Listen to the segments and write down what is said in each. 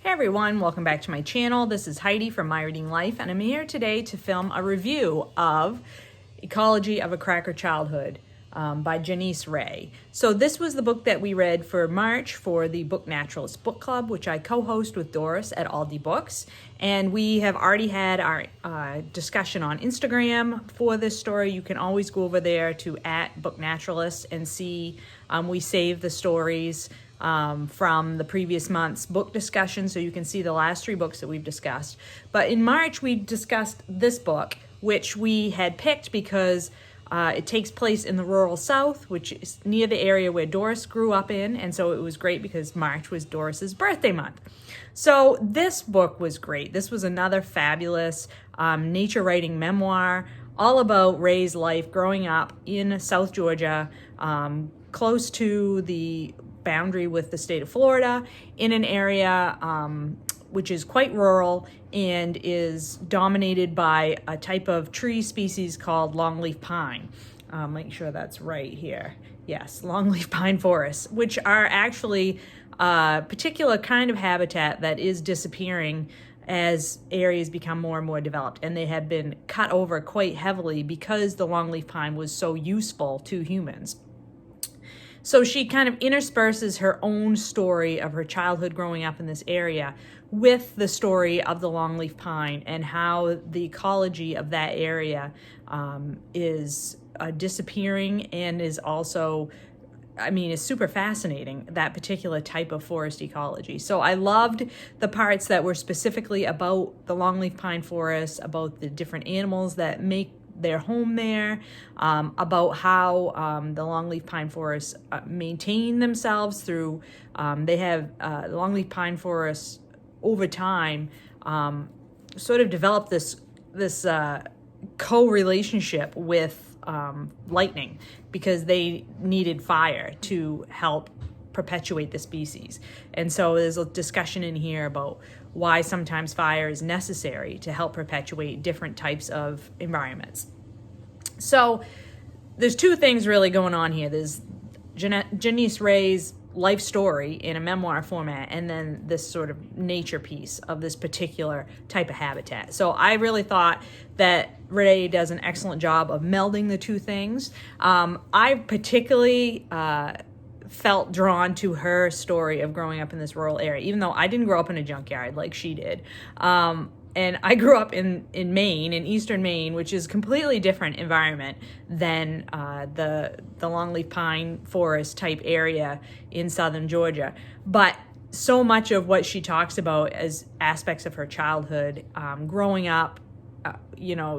Hey everyone, welcome back to my channel. This is Heidi from My Reading Life, and I'm here today to film a review of Ecology of a Cracker Childhood by Janisse Ray. So this was the book that we read for March for the Book Naturalist Book Club, which I co-host with Doris at Aldi Books. And we have already had our discussion on Instagram for this story. You can always go over there to @booknaturalist and see we save the stories from the previous month's book discussion, so you can see the last 3 books that we've discussed. But in March, we discussed this book, which we had picked because it takes place in the rural South, which is near the area where Doris grew up in, and so it was great because March was Doris's birthday month. So this book was great. This was another fabulous nature writing memoir, all about Ray's life growing up in South Georgia, close to the boundary with the state of Florida, in an area which is quite rural and is dominated by a type of tree species called longleaf pine. Make sure that's right here. Yes, longleaf pine forests, which are actually a particular kind of habitat that is disappearing as areas become more and more developed, and they have been cut over quite heavily because the longleaf pine was so useful to humans. So she kind of intersperses her own story of her childhood growing up in this area with the story of the longleaf pine and how the ecology of that area is disappearing and is also, is super fascinating, that particular type of forest ecology. So I loved the parts that were specifically about the longleaf pine forest, about the different animals that make their home there, about how the longleaf pine forests maintain themselves through, they have longleaf pine forests over time sort of developed this co-relationship with lightning because they needed fire to help perpetuate the species. And so there's a discussion in here about why sometimes fire is necessary to help perpetuate different types of environments. So there's 2 things really going on here. There's Janisse Ray's life story in a memoir format, and then this sort of nature piece of this particular type of habitat. So I really thought that Ray does an excellent job of melding the 2 things. I particularly felt drawn to her story of growing up in this rural area, even though I didn't grow up in a junkyard like she did. And I grew up in Maine, in eastern Maine, which is a completely different environment than the longleaf pine forest type area in southern Georgia. But so much of what she talks about as aspects of her childhood, growing up,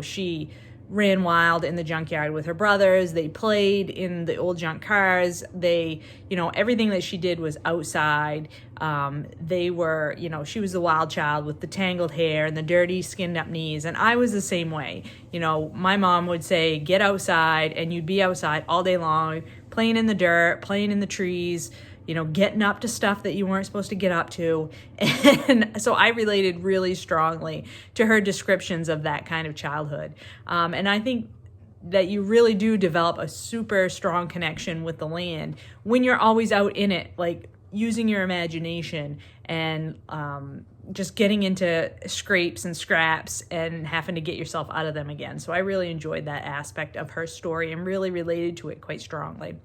she ran wild in the junkyard with her brothers. They played in the old junk cars. They, everything that she did was outside. They were, she was the wild child with the tangled hair and the dirty skinned up knees. And I was the same way. My mom would say, get outside, and you'd be outside all day long, playing in the dirt, playing in the trees, getting up to stuff that you weren't supposed to get up to. And so I related really strongly to her descriptions of that kind of childhood. And I think that you really do develop a super strong connection with the land when you're always out in it, like using your imagination and just getting into scrapes and scraps and having to get yourself out of them again. So I really enjoyed that aspect of her story and really related to it quite strongly.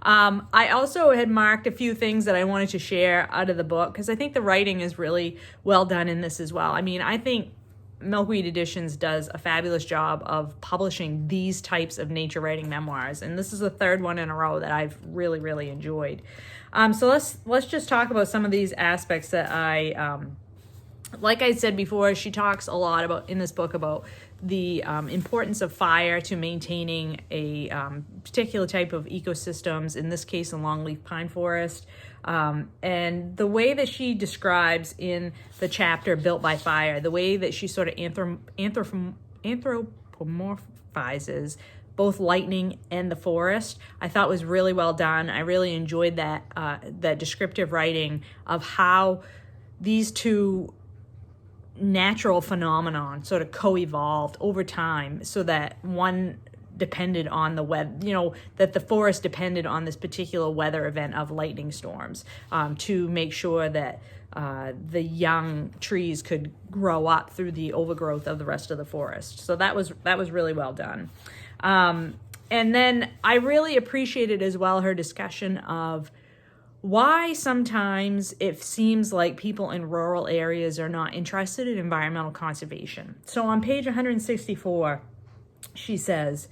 I also had marked a few things that I wanted to share out of the book because I think the writing is really well done in this as well. I think Milkweed Editions does a fabulous job of publishing these types of nature writing memoirs, and this is the 3rd one in a row that I've really, really enjoyed. So let's just talk about some of these aspects that like I said before, she talks a lot about in this book about the importance of fire to maintaining a particular type of ecosystems, in this case a longleaf pine forest. And the way that she describes in the chapter Built by Fire, the way that she sort of anthropomorphizes both lightning and the forest, I thought was really well done. I really enjoyed that descriptive writing of how these 2 natural phenomenon sort of co-evolved over time so that one depended on the weather, that the forest depended on this particular weather event of lightning storms to make sure that the young trees could grow up through the overgrowth of the rest of the forest. So that was really well done. And then I really appreciated as well her discussion of why sometimes it seems like people in rural areas are not interested in environmental conservation. So on page 164, she says,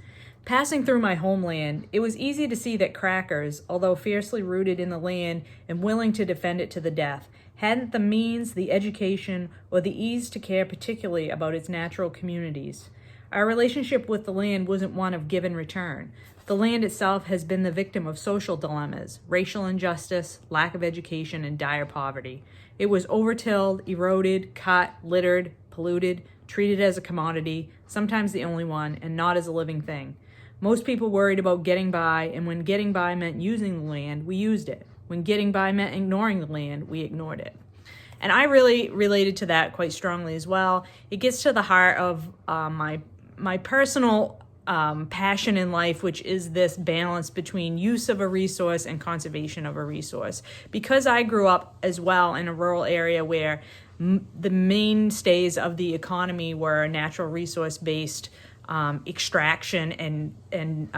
"Passing through my homeland, it was easy to see that crackers, although fiercely rooted in the land and willing to defend it to the death, hadn't the means, the education, or the ease to care particularly about its natural communities. Our relationship with the land wasn't one of give and return. The land itself has been the victim of social dilemmas, racial injustice, lack of education, and dire poverty. It was overtilled, eroded, cut, littered, polluted, treated as a commodity, sometimes the only one, and not as a living thing. Most people worried about getting by, and when getting by meant using the land, we used it. When getting by meant ignoring the land, we ignored it." And I really related to that quite strongly as well. It gets to the heart of my personal passion in life, which is this balance between use of a resource and conservation of a resource. Because I grew up as well in a rural area where the mainstays of the economy were natural resource based extraction and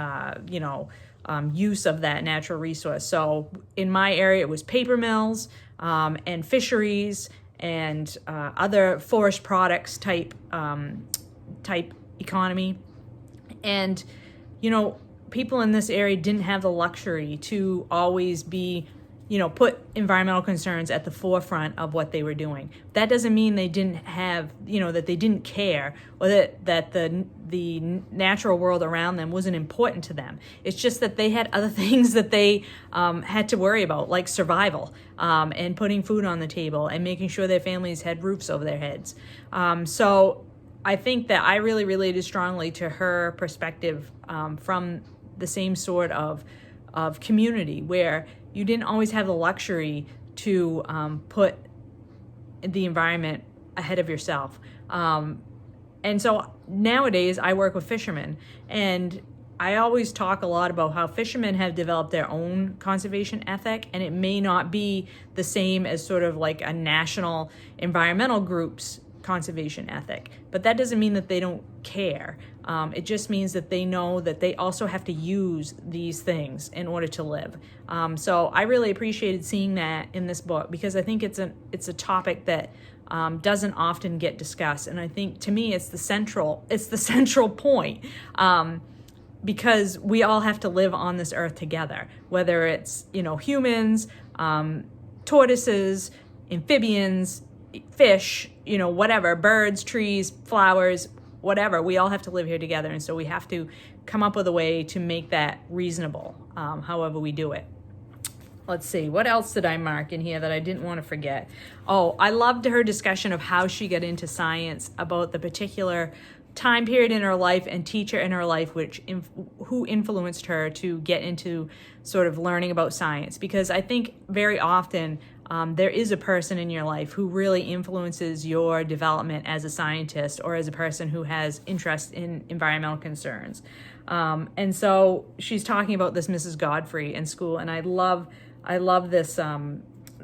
use of that natural resource. So in my area, it was paper mills and fisheries and other forest products type economy. And, people in this area didn't have the luxury to always be, put environmental concerns at the forefront of what they were doing. That doesn't mean they didn't have, that they didn't care, or that the natural world around them wasn't important to them. It's just that they had other things that they had to worry about, like survival and putting food on the table and making sure their families had roofs over their heads. So I think that I really related strongly to her perspective from the same sort of community where you didn't always have the luxury to put the environment ahead of yourself. And so nowadays I work with fishermen, and I always talk a lot about how fishermen have developed their own conservation ethic, and it may not be the same as sort of like a national environmental group's conservation ethic, but that doesn't mean that they don't care. It just means that they know that they also have to use these things in order to live. So I really appreciated seeing that in this book, because I think it's a topic that doesn't often get discussed, and I think to me it's the central point, because we all have to live on this earth together, whether it's humans, tortoises, amphibians, fish, whatever, birds, trees, flowers, whatever. We all have to live here together, and so we have to come up with a way to make that reasonable, however we do it. Let's see, what else did I mark in here that I didn't want to forget? Oh, I loved her discussion of how she got into science, about the particular time period in her life and teacher in her life who influenced her to get into sort of learning about science. Because I think very often there is a person in your life who really influences your development as a scientist or as a person who has interest in environmental concerns. And so she's talking about this Mrs. Godfrey in school, and I love this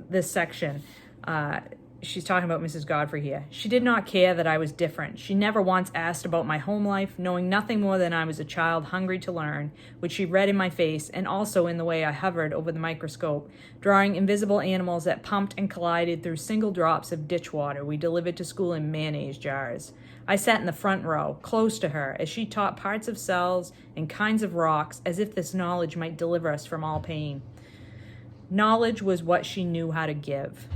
this section. She's talking about Mrs. Godfrey here. "She did not care that I was different. She never once asked about my home life, knowing nothing more than I was a child hungry to learn, which she read in my face and also in the way I hovered over the microscope, drawing invisible animals that pumped and collided through single drops of ditch water we delivered to school in mayonnaise jars. I sat in the front row, close to her, as she taught parts of cells and kinds of rocks, as if this knowledge might deliver us from all pain. Knowledge was what she knew how to give.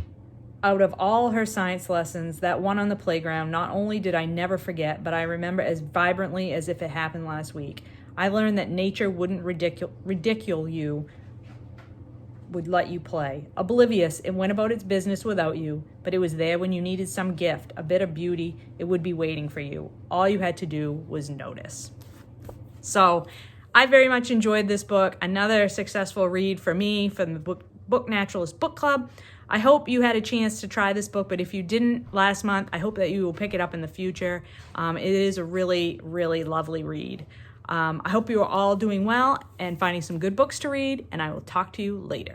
Out of all her science lessons, that one on the playground, not only did I never forget, but I remember as vibrantly as if it happened last week. I learned that nature wouldn't ridicule you, would let you play. Oblivious, it went about its business without you, but it was there when you needed some gift, a bit of beauty. It would be waiting for you. All you had to do was notice." So I very much enjoyed this book. Another successful read for me from the Book Naturalist Book Club. I hope you had a chance to try this book, but if you didn't last month, I hope that you will pick it up in the future. It is a really, really lovely read. I hope you are all doing well and finding some good books to read, and I will talk to you later.